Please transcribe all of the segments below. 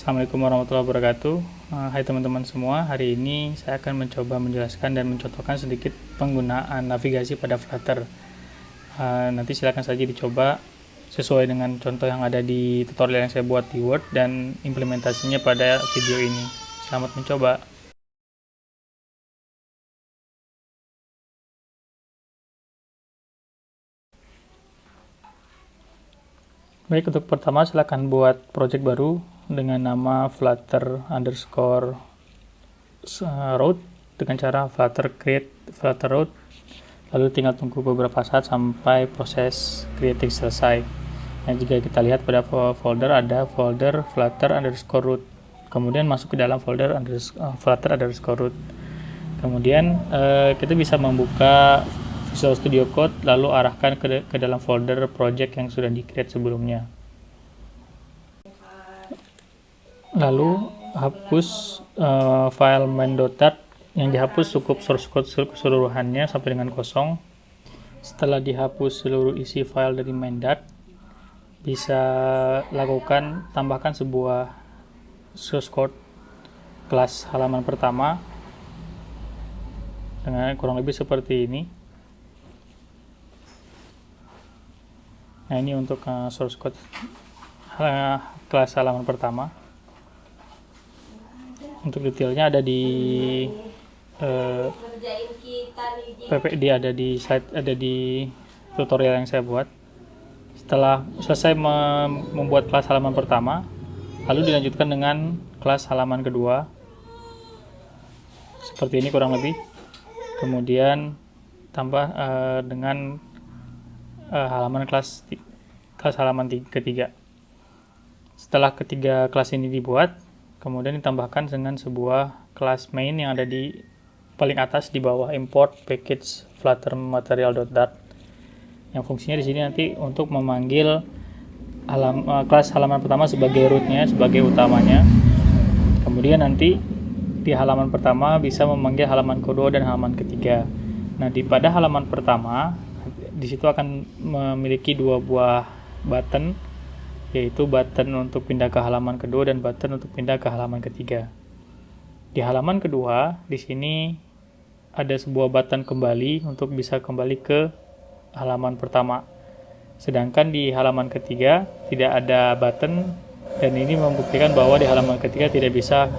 Assalamualaikum warahmatullahi wabarakatuh. Hai teman-teman semua, hari ini saya akan mencoba menjelaskan dan mencontohkan sedikit penggunaan navigasi pada Flutter. Nanti silakan saja dicoba sesuai dengan contoh yang ada di tutorial yang saya buat di Word dan implementasinya pada video ini. Selamat mencoba. Baik, untuk pertama silakan buat project baru dengan nama flutter underscore route dengan cara flutter create flutter route, lalu tinggal tunggu beberapa saat sampai proses creating selesai. Nah, jika kita lihat pada folder ada folder flutter underscore route, kemudian masuk ke dalam folder flutter underscore route. Kemudian kita bisa membuka Visual Studio Code lalu arahkan ke dalam folder project yang sudah di-create sebelumnya. Lalu hapus file main.dart, yang dihapus cukup source code keseluruhannya sampai dengan kosong. Setelah dihapus seluruh isi file dari main.dart, bisa lakukan tambahkan sebuah source code kelas halaman pertama dengan kurang lebih seperti ini. Nah, ini untuk source code kelas halaman pertama. Untuk detailnya ada di PPD, ada di slide, ada di tutorial yang saya buat. Setelah selesai membuat kelas halaman pertama, lalu dilanjutkan dengan kelas halaman kedua seperti ini kurang lebih. Kemudian tambah dengan halaman kelas halaman ketiga. Setelah ketiga kelas ini dibuat, kemudian ditambahkan dengan sebuah kelas main yang ada di paling atas di bawah import package flutter material.dart, yang fungsinya di sini nanti untuk memanggil kelas halaman pertama sebagai root-nya, sebagai utamanya. Kemudian nanti di halaman pertama bisa memanggil halaman kedua dan halaman ketiga. Nah, pada halaman pertama di situ akan memiliki dua buah button, yaitu button untuk pindah ke halaman kedua dan button untuk pindah ke halaman ketiga. Di halaman kedua, di sini ada sebuah button kembali untuk bisa kembali ke halaman pertama. Sedangkan di halaman ketiga tidak ada button, dan ini membuktikan bahwa di halaman ketiga tidak bisa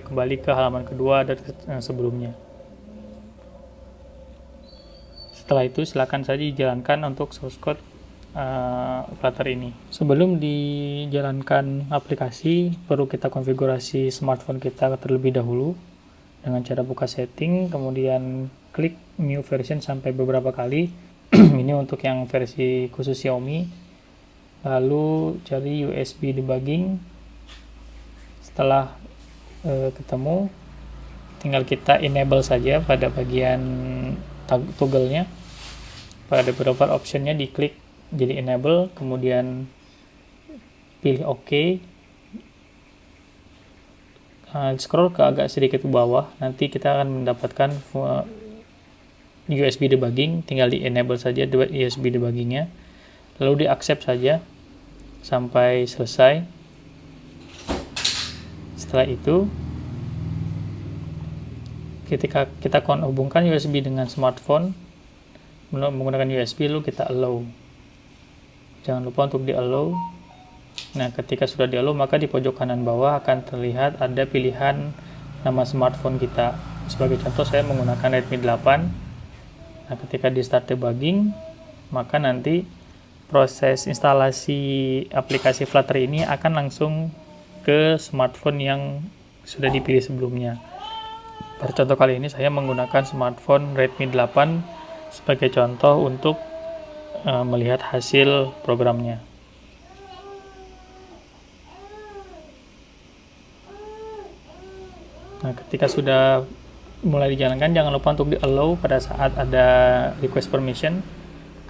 kembali ke halaman kedua dan sebelumnya. Setelah itu silakan saja dijalankan untuk source code Flutter ini. Sebelum dijalankan aplikasi, perlu kita konfigurasi smartphone kita terlebih dahulu dengan cara buka setting, kemudian klik new version sampai beberapa kali. Ini untuk yang versi khusus Xiaomi. Lalu cari USB debugging. Setelah ketemu, tinggal kita enable saja pada bagian toggle-nya. Pada beberapa optionnya diklik jadi enable, kemudian pilih OK. Scroll ke agak sedikit ke bawah, nanti kita akan mendapatkan USB debugging. Tinggal di enable saja USB debuggingnya, lalu di accept saja sampai selesai. Setelah itu ketika kita hubungkan USB dengan smartphone menggunakan USB, lalu kita allow. Jangan lupa untuk di allow. Nah, ketika sudah di allow, maka di pojok kanan bawah akan terlihat ada pilihan nama smartphone kita. Sebagai contoh, saya menggunakan Redmi 8. Nah, ketika di start debugging, maka nanti proses instalasi aplikasi Flutter ini akan langsung ke smartphone yang sudah dipilih sebelumnya. Pada contoh kali ini saya menggunakan smartphone Redmi 8 sebagai contoh untuk melihat hasil programnya. Nah, ketika sudah mulai dijalankan, jangan lupa untuk di allow pada saat ada request permission,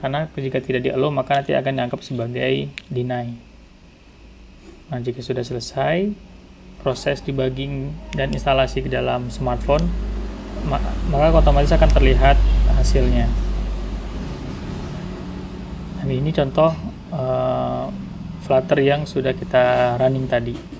karena jika tidak di allow maka nanti akan dianggap sebagai deny. Nah, jika sudah selesai proses debugging dan instalasi ke dalam smartphone, maka otomatis akan terlihat hasilnya. Ini contoh Flutter yang sudah kita running tadi.